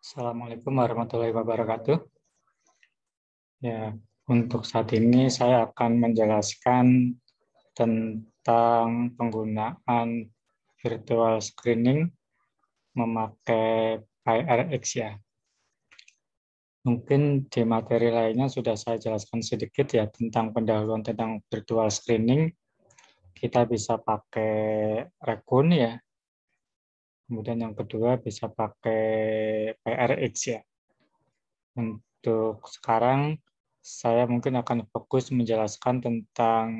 Assalamualaikum warahmatullahi wabarakatuh. Ya, untuk saat ini saya akan menjelaskan tentang penggunaan virtual screening memakai PyRX ya. Mungkin di materi lainnya sudah saya jelaskan sedikit ya tentang pendahuluan tentang virtual screening. Kita bisa pakai Raccoon ya. Kemudian yang kedua bisa pakai PyRX ya. Untuk sekarang saya mungkin akan fokus menjelaskan tentang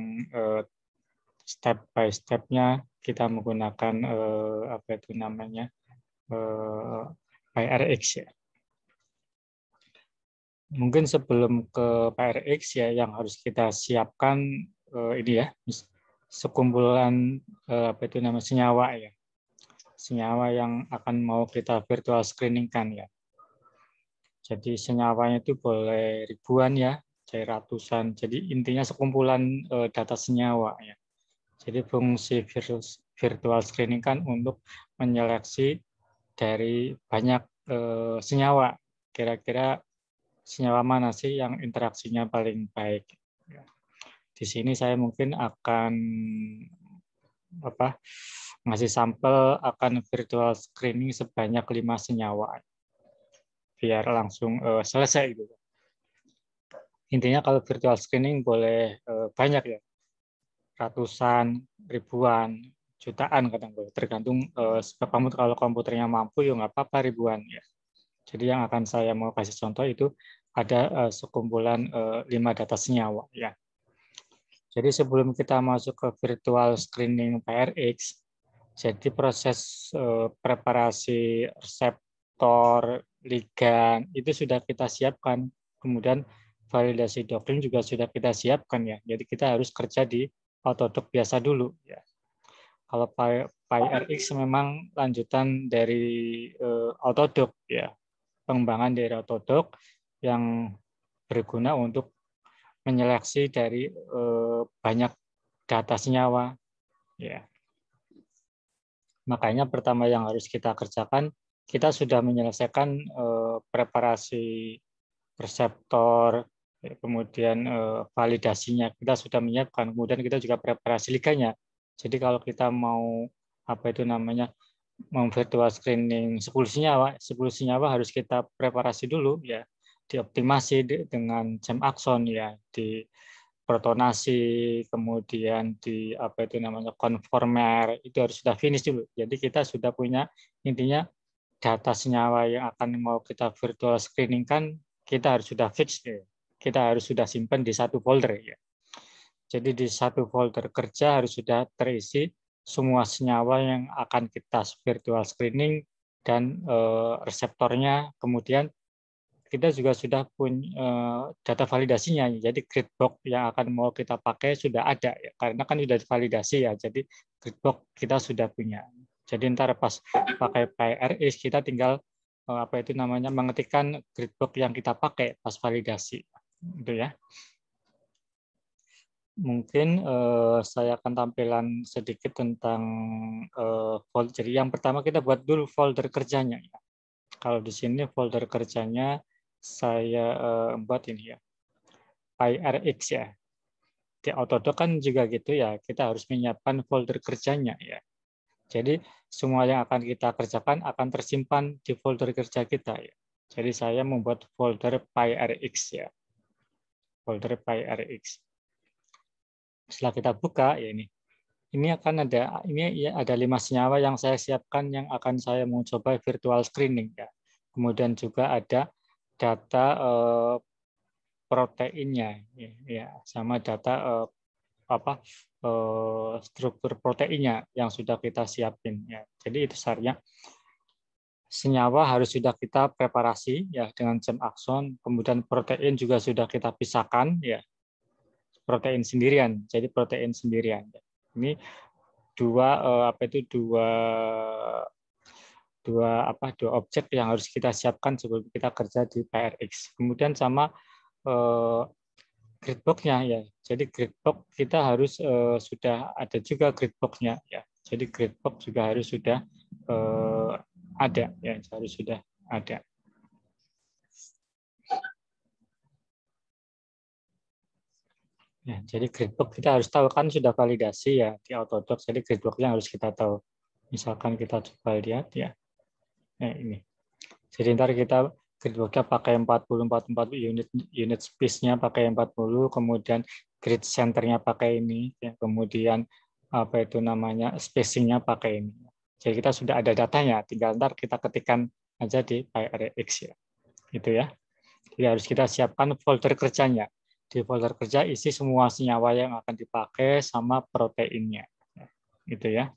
step by step-nya kita menggunakan apa itu namanya PyRX ya. Mungkin sebelum ke PyRX ya yang harus kita siapkan ini ya sekumpulan apa itu namanya senyawa ya. Senyawa yang akan mau kita virtual screening kan ya. Jadi senyawanya itu boleh ribuan ya, jadi ratusan. Jadi intinya sekumpulan data senyawa ya. Jadi fungsi virtual screening kan untuk menyeleksi dari banyak senyawa. Kira-kira senyawa mana sih yang interaksinya paling baik. Di sini saya mungkin akan ngasih sampel akan virtual screening sebanyak 5 senyawa biar langsung selesai gitu. Intinya kalau virtual screening boleh banyak ya, ratusan, ribuan, jutaan kadang tergantung kamu kalau komputernya mampu ya nggak apa-apa ribuan ya. Jadi yang akan saya mau kasih contoh itu ada sekumpulan 5 data senyawa ya. Jadi sebelum kita masuk ke virtual screening PyRX, jadi proses preparasi reseptor, ligan itu sudah kita siapkan. Kemudian validasi doktrin juga sudah kita siapkan ya. Jadi kita harus kerja di Autodoc biasa dulu ya. Kalau PyRX memang lanjutan dari Autodoc ya. Pengembangan dari Autodoc yang berguna untuk menyeleksi dari banyak data senyawa ya. Makanya pertama yang harus kita kerjakan, kita sudah menyelesaikan preparasi reseptor, kemudian validasinya kita sudah menyiapkan, kemudian kita juga preparasi liganya. Jadi kalau kita mau apa itu namanya virtual screening 10 senyawa harus kita preparasi dulu ya, dioptimasi dengan jam akson ya, di protonasi, kemudian di apa itu namanya konformer itu harus sudah finish dulu. Jadi kita sudah punya intinya data senyawa yang akan mau kita virtual screening kan kita harus sudah fix ya. Kita harus sudah simpan di satu folder ya. Jadi di satu folder kerja harus sudah terisi semua senyawa yang akan kita virtual screening dan reseptornya, kemudian kita juga sudah punya data validasinya. Jadi grid box yang akan mau kita pakai sudah ada ya, karena kan sudah divalidasi ya. Jadi grid box kita sudah punya. Jadi ntar pas pakai PyRX kita tinggal apa itu namanya mengetikkan grid box yang kita pakai pas validasi. Itu ya. Mungkin saya akan tampilan sedikit tentang folder. Jadi yang pertama kita buat dulu folder kerjanya. Ya. Kalau di sini folder kerjanya saya buat ini ya, PyRX ya. Di Autodoc kan juga gitu ya, kita harus menyiapkan folder kerjanya ya. Jadi semua yang akan kita kerjakan akan tersimpan di folder kerja kita ya. Jadi saya membuat folder PyRX ya, folder PyRX. Setelah kita buka ya ini akan ada ini ya ada 5 senyawa yang saya siapkan yang akan saya mau coba virtual screening ya. Kemudian juga ada data proteinnya ya sama data struktur proteinnya yang sudah kita siapin ya. Jadi itu sebenarnya senyawa harus sudah kita preparasi ya dengan jam akson, kemudian protein juga sudah kita pisahkan ya. Protein sendirian. Jadi protein sendirian. Ini dua objek yang harus kita siapkan sebelum kita kerja di PyRX. Kemudian sama grid box-nya ya. Jadi grid box kita harus sudah ada juga grid box-nya ya. Jadi grid box juga harus sudah ada ya, harus sudah ada. Ya, jadi gridbook kita harus tahu kan sudah validasi ya di Autodoc, jadi gridbooknya harus kita tahu. Misalkan kita coba lihat ya, ini. Jadi ntar kita gridbooknya pakai 44 unit space-nya pakai 40, kemudian grid center-nya pakai ini, ya, kemudian apa itu namanya spacing-nya pakai ini. Jadi kita sudah ada datanya, tinggal ntar kita ketikkan aja di PyRX ya, gitu ya. Jadi harus kita siapkan folder kerjanya. Di folder kerja isi semua senyawa yang akan dipakai sama proteinnya, gitu ya.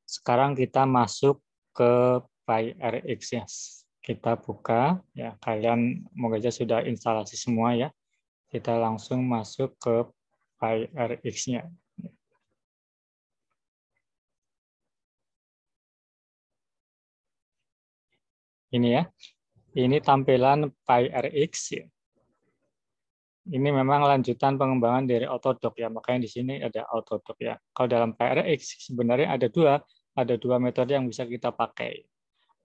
Sekarang kita masuk ke PyRX ya. Kita buka ya, kalian moga aja sudah instalasi semua ya. Kita langsung masuk ke PyRX-nya. Ini ya. Ini tampilan PyRX ya. Ini memang lanjutan pengembangan dari Autodoc ya, makanya di sini ada Autodoc ya. Kalau dalam PyRX sebenarnya ada dua metode yang bisa kita pakai.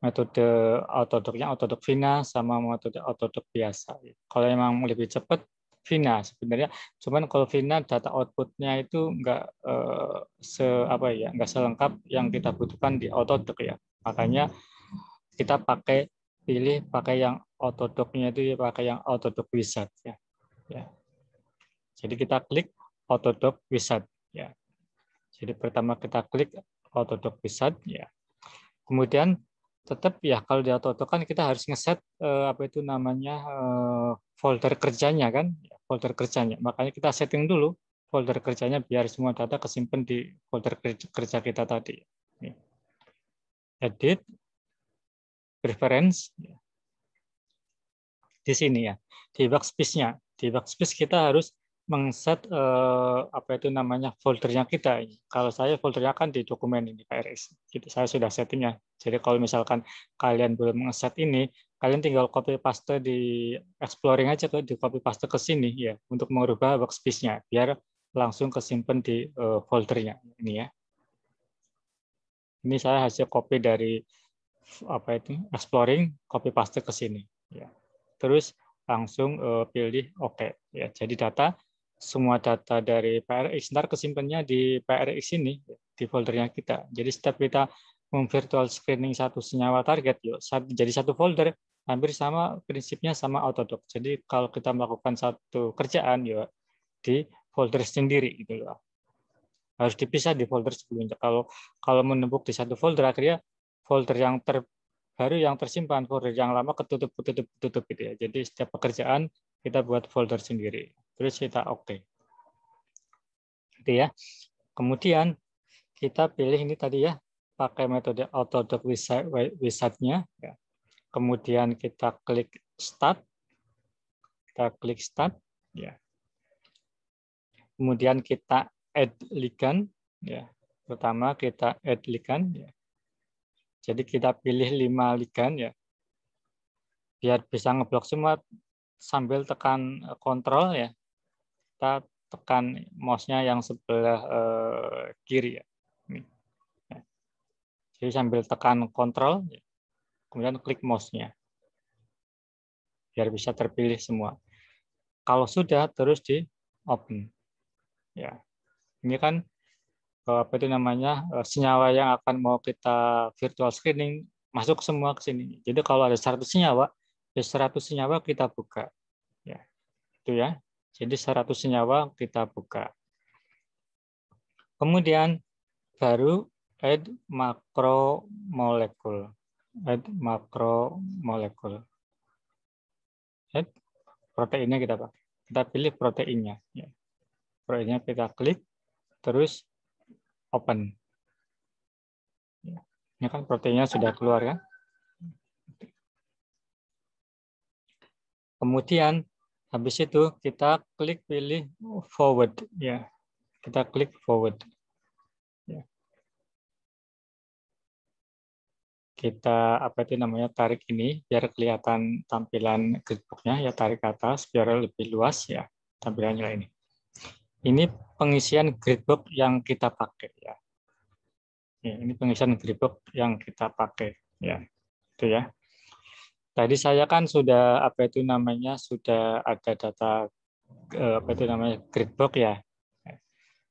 Metode Autodoc-nya Autodoc Vina sama metode Autodoc biasa. Kalau memang lebih cepat Vina sebenarnya, cuman kalau Vina data output-nya itu nggak selengkap yang kita butuhkan di Autodoc ya. Makanya kita pilih yang Autodoc-nya itu ya pakai yang Autodoc Wizard ya. Ya. Jadi kita klik Autodoc Wizard ya. Jadi pertama kita klik Autodoc Wizard ya. Kemudian tetap ya kalau di Autodoc kan kita harus ngeset folder kerjanya kan, folder kerjanya. Makanya kita setting dulu folder kerjanya biar semua data kesimpan di folder kerja kita tadi. Edit, preference di sini ya, di workspace-nya. Di workspace kita harus mengset foldernya kita. Kalau saya foldernya kan di dokumen ini PyRX. Gitu, saya sudah settingnya. Jadi kalau misalkan kalian belum ngeset ini, kalian tinggal copy paste di exploring aja tuh, di copy paste ke sini ya untuk merubah workspace-nya biar langsung kesimpan di foldernya ini ya. Ini saya hasil copy dari exploring, copy paste ke sini ya. Terus langsung pilih OK ya. Jadi semua data dari PyRX ntar kesimpannya di PyRX ini di foldernya kita. Jadi setiap kita virtual screening satu senyawa target jadi satu folder, hampir sama prinsipnya sama Autodoc. Jadi kalau kita melakukan satu kerjaan di folder sendiri gitu loh. Harus dipisah di folder sebelumnya. Kalau menumpuk di satu folder akhirnya folder yang baru yang tersimpan, folder yang lama ketutup gitu ya. Jadi setiap pekerjaan kita buat folder sendiri. Terus kita OK. Gitu ya. Kemudian kita pilih ini tadi ya, pakai metode Autodoc Wizard-nya ya. Kemudian kita klik Start. Kita klik Start ya. Kemudian kita add ligand ya. Pertama kita add ligand ya. Jadi kita pilih 5 ligand ya. Biar bisa ngeblok semua sambil tekan kontrol ya. Kita tekan mouse-nya yang sebelah kiri ya. Jadi sambil tekan kontrol kemudian klik mouse-nya. Biar bisa terpilih semua. Kalau sudah terus di open. Ya. Ini kan senyawa yang akan mau kita virtual screening masuk semua ke sini. Jadi kalau ada 100 senyawa, ya 100 senyawa kita buka. Ya. Itu ya. Jadi 100 senyawa kita buka. Kemudian baru add macromolekul. Add macromolekul. Add proteinnya kita pakai. Kita pilih proteinnya. Ya. Proteinnya kita klik, terus open. Ini kan proteinnya sudah keluar kan. Kemudian habis itu kita klik pilih forward ya. Kita klik forward. Ya. Kita tarik ini biar kelihatan tampilan gridbook-nya ya, tarik ke atas biar lebih luas ya tampilannya ini. Ini pengisian gridbook yang kita pakai ya. Ini pengisian gridbook yang kita pakai ya. Itu ya. Tadi saya kan sudah sudah ada data apa itu namanya gridbox ya.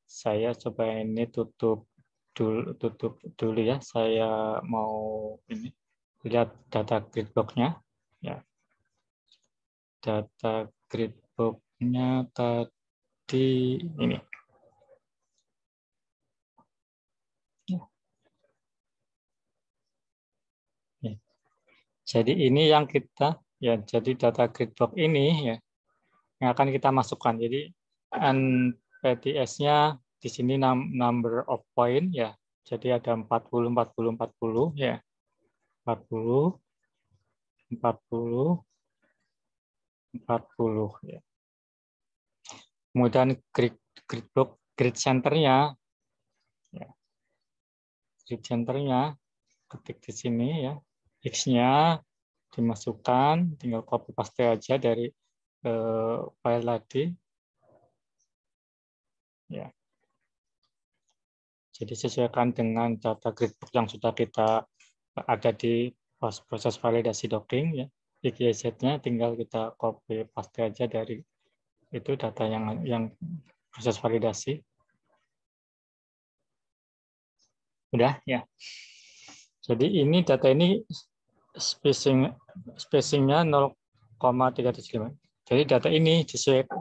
Saya coba ini tutup dulu ya. Saya mau ini lihat data gridbox-nya ya. Data gridbox-nya tadi ini. Ya. Jadi ini yang kita ya. Jadi data gridbox ini ya yang akan kita masukkan. Jadi NPTS-nya di sini number of point ya. Jadi ada 40 ya. 40 ya. Kemudian gridbox grid center-nya ya. Grid center-nya ketik di sini ya. X-nya dimasukkan, tinggal copy paste aja dari file tadi. Ya. Jadi sesuaikan dengan data gridbox yang sudah kita ada di proses validasi docking ya. XYZ-nya tinggal kita copy paste aja dari itu data yang proses validasi. Udah ya. Jadi ini data ini spacing-nya 0,375. Jadi data ini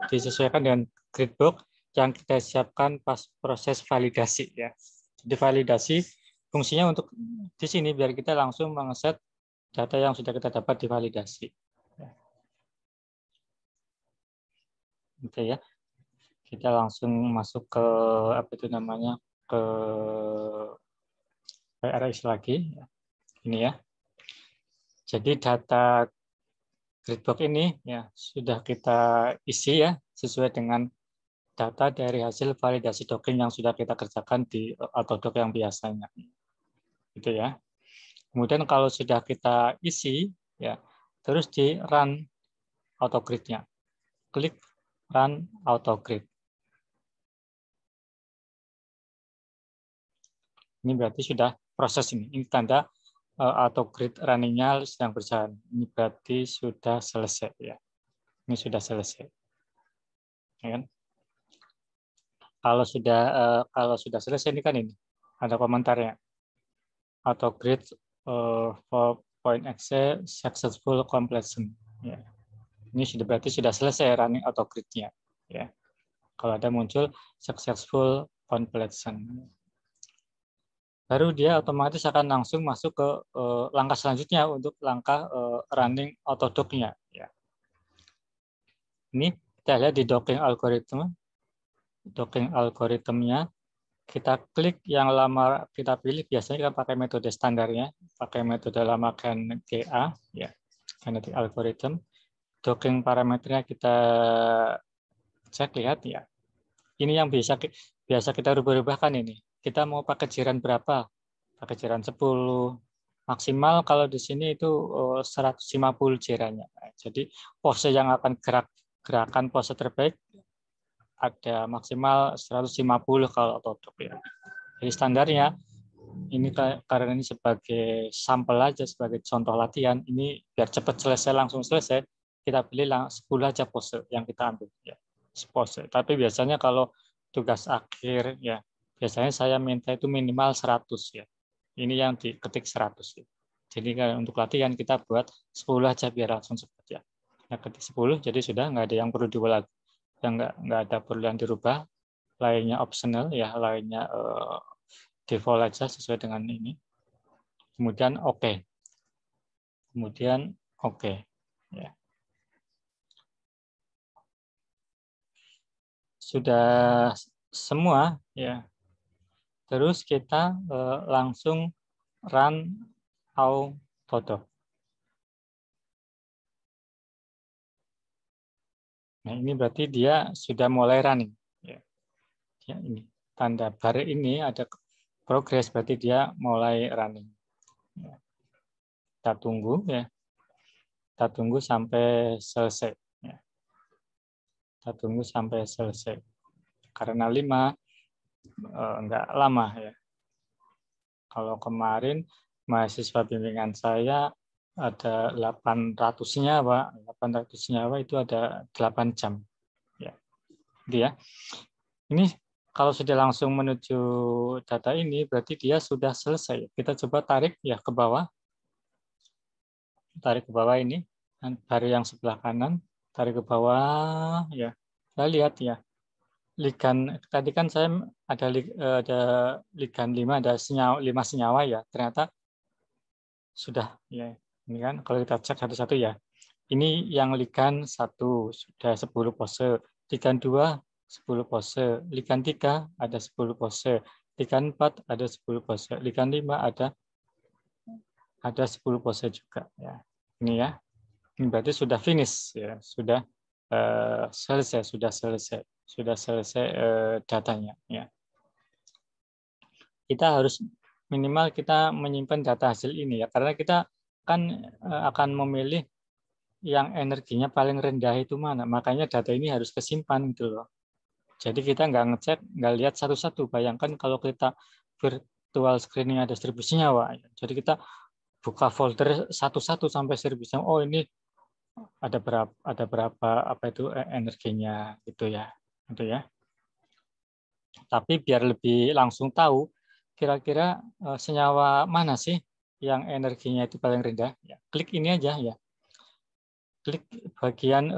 disesuaikan dengan gridbox yang kita siapkan pas proses validasi ya. Jadi validasi fungsinya untuk di sini biar kita langsung mengeset data yang sudah kita dapat di validasi. Oke ya. Kita langsung masuk ke apa itu namanya ke PRS lagi. Ini ya. Jadi data gridbox ini ya sudah kita isi ya sesuai dengan data dari hasil validasi docking yang sudah kita kerjakan di Autodoc yang biasanya. Gitu ya. Kemudian kalau sudah kita isi ya, terus di run AutoGrid-nya. Klik run AutoGrid. Ini berarti sudah proses ini. Ini tanda AutoGrid running-nya sedang berjalan. Ini berarti sudah selesai ya. Ini sudah selesai. Ya kan? Kalau sudah selesai ini kan ini ada komentarnya. AutoGrid for point exe successful completion. Ya. Ini sudah berarti sudah selesai running AutoGrid-nya. Ya. Kalau ada muncul successful completion. Baru dia otomatis akan langsung masuk ke langkah selanjutnya untuk langkah running Autodoc-nya. Ya. Ini kita lihat di docking algoritmnya. Kita klik yang lama kita pilih, biasanya kita pakai metode standarnya, pakai metode lama GA, ya, kinetic algorithm. Docking parameternya kita cek, lihat ya. Ini yang biasa kita rubah-rubahkan ini. Kita mau pakai jiran berapa? Pakai jiran 10. Maksimal kalau di sini itu 150 jirannya. Jadi pose yang akan gerakan pose terbaik ada maksimal 150 kalau Autodoc ya. Jadi standarnya ini karena ini sebagai sampel aja, sebagai contoh latihan, ini biar cepat selesai, langsung selesai, kita pilih 10 aja pose yang kita ambil ya. Pose. Tapi biasanya kalau tugas akhir ya, biasanya saya minta itu minimal 100 ya. Ini yang diketik 100 ya. Jadi untuk latihan kita buat 10 aja biar langsung cepat ya. Nah, ketik 10 jadi sudah nggak ada yang perlu diulang. Yang nggak ada perlu yang dirubah, lainnya optional ya, lainnya default aja sesuai dengan ini. Kemudian oke. Kemudian oke. Ya. Sudah semua ya. Terus kita langsung run Autodoc. Nah, ini berarti dia sudah mulai running. Ya, ini tanda bar ini ada progress, berarti dia mulai running. Ya. Kita tunggu ya. Kita tunggu sampai selesai. Ya. Kita tunggu sampai selesai. Karena 5 enggak lama ya. Kalau kemarin mahasiswa bimbingan saya ada 800-nya, Pak. 800-nya, Pak, itu ada 8 jam. Ya. Gitu ya. Ini kalau sudah langsung menuju data ini, berarti dia sudah selesai. Kita coba tarik ya ke bawah. Tarik ke bawah ini. Baru yang sebelah kanan. Tarik ke bawah. Ya, saya lihat ya. Ligan, tadi kan saya ada ligan 5, ada 5 senyawa ya. Ternyata sudah. Ya, ini kan kalau kita cek satu-satu ya. Ini yang ligan 1 sudah 10 pose. Ligan 2 10 pose. Ligan 3 ada 10 pose. Ligan 4 ada 10 pose. Ligan 5 ada 10 pose juga ya. Ini ya. Ini berarti sudah finish ya, sudah selesai, datanya ya. Kita harus minimal kita menyimpan data hasil ini ya, karena kita kan akan memilih yang energinya paling rendah itu mana. Makanya data ini harus kesimpan gitu loh. Jadi kita nggak ngecek, nggak lihat satu-satu. Bayangkan kalau kita virtual screening ada 1000 senyawa. Jadi kita buka folder satu-satu sampai 1000 senyawa. Oh ini ada berapa apa itu energinya gitu ya. Gitu ya. Tapi biar lebih langsung tahu kira-kira senyawa mana sih yang energinya itu paling rendah. Ya, klik ini aja ya. Klik bagian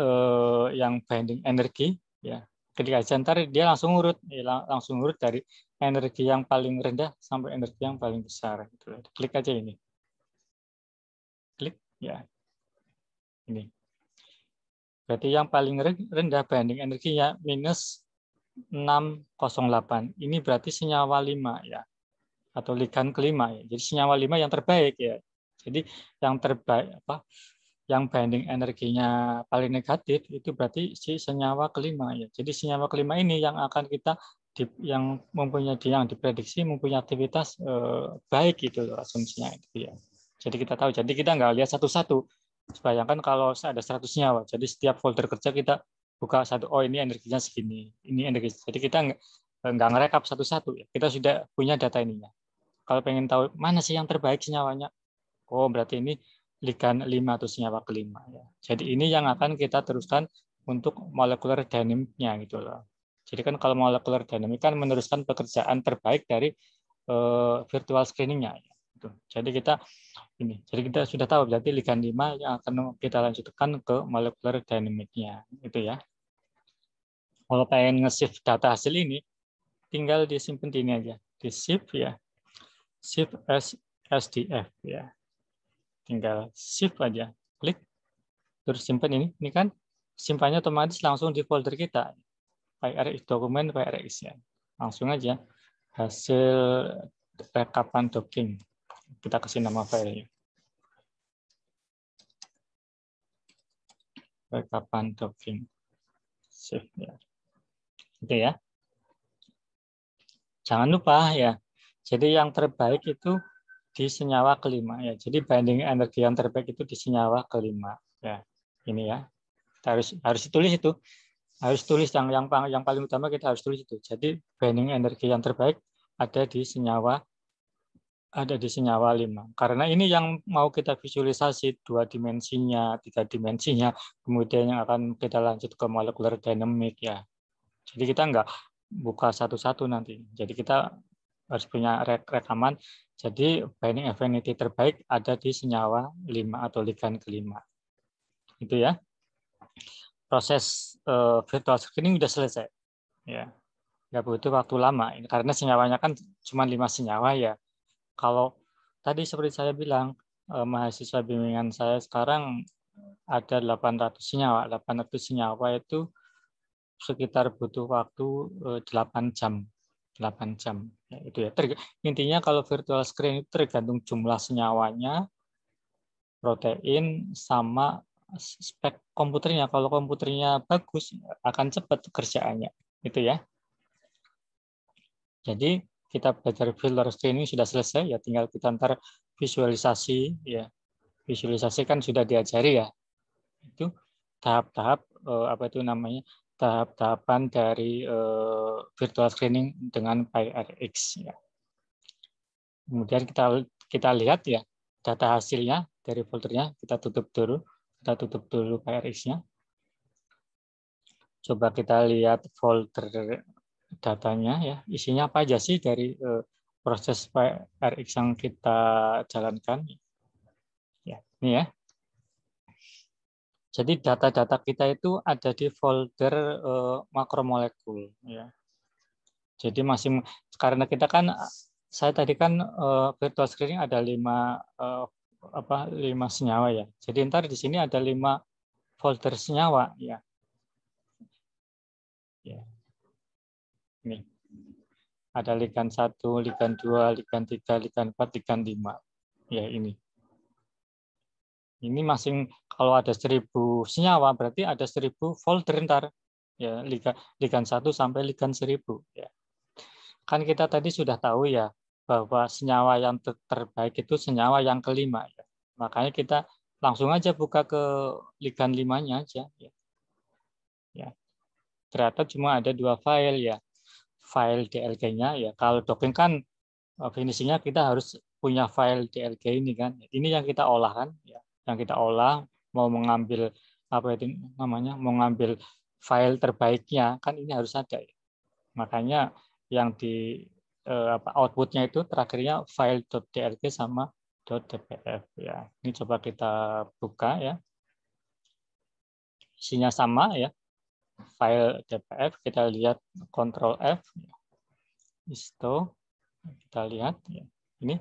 yang binding energi ya, klik aja ntar dia langsung urut dari energi yang paling rendah sampai energi yang paling besar gitu. Klik aja ini, klik ya ini, berarti yang paling rendah binding energinya minus 608, ini berarti senyawa 5 ya, atau ligan kelima ya. Jadi senyawa 5 yang terbaik ya. Jadi yang terbaik apa, yang binding energinya paling negatif itu berarti si senyawa kelima ya. Jadi senyawa kelima ini yang akan kita yang diprediksi mempunyai aktivitas baik gitu loh asumsinya itu ya. Jadi kita tahu. Jadi kita nggak lihat satu-satu. Bayangkan kalau ada 100 senyawa. Jadi setiap folder kerja kita buka satu. Oh ini energinya segini. Ini energi. Jadi kita nggak ngerekap satu-satu. Kita sudah punya data ininya. Kalau pengen tahu mana sih yang terbaik senyawanya, oh berarti ini ligan 5 atau senyawa kelima ya. Jadi ini yang akan kita teruskan untuk molekular dynamicnya gitu loh. Jadi kan kalau molekular dynamic kan meneruskan pekerjaan terbaik dari virtual screeningnya. Gitu. Jadi kita sudah tahu berarti ligan 5 yang akan kita lanjutkan ke molekular dynamicnya itu ya. Kalau pengen nge-shift data hasil ini, tinggal disimpan di ini aja, di shift ya, shift SDF ya. Tinggal shift aja, klik, terus simpan ini kan simpannya otomatis langsung di folder kita, PyRX dokumen PyRX ya, langsung aja hasil rekapan docking, kita kasih nama filenya, rekapan docking, save ya, oke ya. Jangan lupa ya, jadi yang terbaik itu di senyawa kelima ya, jadi binding energi yang terbaik itu di senyawa kelima ya, ini ya. Harus ditulis itu, harus tulis yang paling utama, kita harus tulis itu. Jadi binding energi yang terbaik ada di senyawa 5. Karena ini yang mau kita visualisasi 2 dimensinya, 3 dimensinya, kemudian yang akan kita lanjut ke molecular dynamic ya. Jadi kita nggak buka satu-satu nanti. Jadi kita harus punya rekaman. Jadi binding affinity terbaik ada di senyawa 5 atau ligan kelima. Itu ya. Proses virtual screening sudah selesai. Ya, nggak butuh waktu lama. Ini karena senyawanya kan cuma 5 senyawa ya. Kalau tadi seperti saya bilang, mahasiswa bimbingan saya sekarang ada 800 senyawa. 800 senyawa itu sekitar butuh waktu 8 jam. 8 jam. Ya, itu ya. Intinya kalau virtual screening itu tergantung jumlah senyawanya, protein, sama spek komputernya. Kalau komputernya bagus, akan cepat kerjaannya. Itu ya. Jadi kita belajar filter screening sudah selesai, ya tinggal kita ntar visualisasi. Ya, visualisasi kan sudah diajari ya. Itu tahap-tahap apa itu namanya, tahap-tahapan dari virtual screening dengan PyRX. Ya. Kemudian kita lihat ya data hasilnya dari foldernya, kita tutup dulu PyRX-nya. Coba kita lihat folder datanya ya. Isinya apa aja sih dari proses PyRX yang kita jalankan. Ya, ini ya. Jadi data-data kita itu ada di folder makromolekul ya. Jadi masing karena kita kan saya tadi kan virtual screening ada 5 senyawa ya. Jadi ntar di sini ada 5 folder senyawa ya. Ya. Ini. Ada ligan 1, ligan 2, ligan 3, ligan 4, ligan 5. Ya ini. Ini masing kalau ada 1000 senyawa berarti ada 1000 folder ntar. Ya, ligan 1 sampai ligan 1000 ya. Kan kita tadi sudah tahu ya bahwa senyawa yang terbaik itu senyawa yang kelima ya. Makanya kita langsung aja buka ke ligan 5-nya aja ya. Ya. Ternyata cuma ada 2 file ya. File DLG-nya ya. Kalau docking kan finishingnya kita harus punya file DLG ini kan. Ini yang kita olah kan ya. Yang kita olah mau mengambil apa itu namanya? Mau ngambil file terbaiknya kan ini harus ada ya. Makanya yang di outputnya itu terakhirnya file.dlg sama .dpf ya. Ini coba kita buka ya. Isinya sama ya. File dpf kita lihat Ctrl F. Isto kita lihat ya. Ini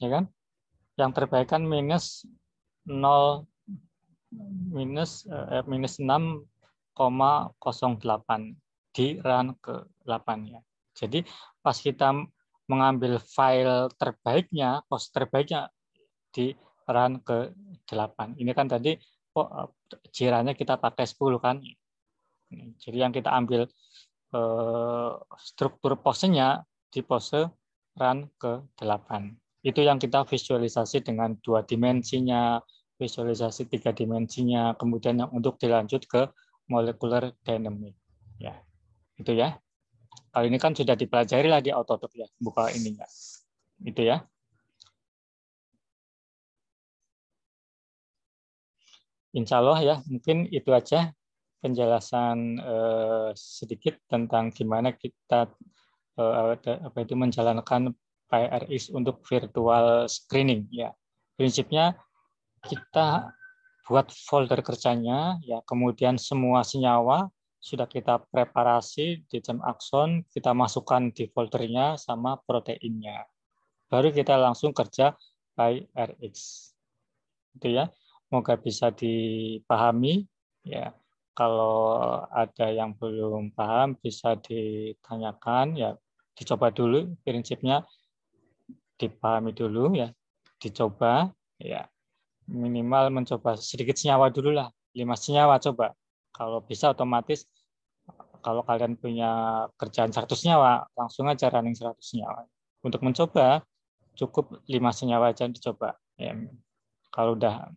ya kan. Yang terbaik kan minus 0 minus 6,08 di run ke 8 ya. Jadi pas kita mengambil file terbaiknya, pos terbaiknya di run ke 8. Ini kan tadi jiranya kita pakai 10 kan. Jadi yang kita ambil struktur posenya di pose run ke 8. Itu yang kita visualisasi dengan 2 dimensinya, visualisasi 3 dimensinya, kemudian yang untuk dilanjut ke molecular dynamic. Ya, itu ya. Kalau ini kan sudah dipelajari lah di Autodoc ya, buka ini enggak. Itu ya. Insya Allah ya, mungkin itu aja penjelasan sedikit tentang gimana kita menjalankan PyRX untuk virtual screening ya. Prinsipnya kita buat folder kerjanya ya, kemudian semua senyawa sudah kita preparasi di jam akson, kita masukkan di foldernya sama proteinnya. Baru kita langsung kerja PyRX. Itu ya. Semoga bisa dipahami ya. Kalau ada yang belum paham bisa ditanyakan ya, dicoba dulu prinsipnya, dipahami dulu ya, dicoba ya, minimal mencoba sedikit senyawa dulu lah, 5 senyawa coba. Kalau bisa otomatis kalau kalian punya kerjaan 100 senyawa langsung aja running 100 senyawa. Untuk mencoba cukup 5 senyawa aja dicoba ya. Kalau udah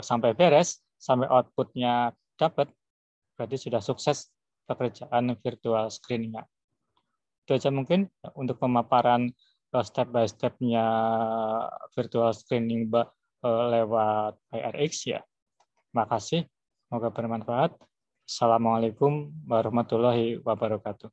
sampai beres, sampai outputnya dapat, berarti sudah sukses pekerjaan virtual screening-nya. Itu aja mungkin untuk pemaparan step by step-nya virtual screening lewat PyRX ya. Makasih, semoga bermanfaat. Assalamualaikum warahmatullahi wabarakatuh.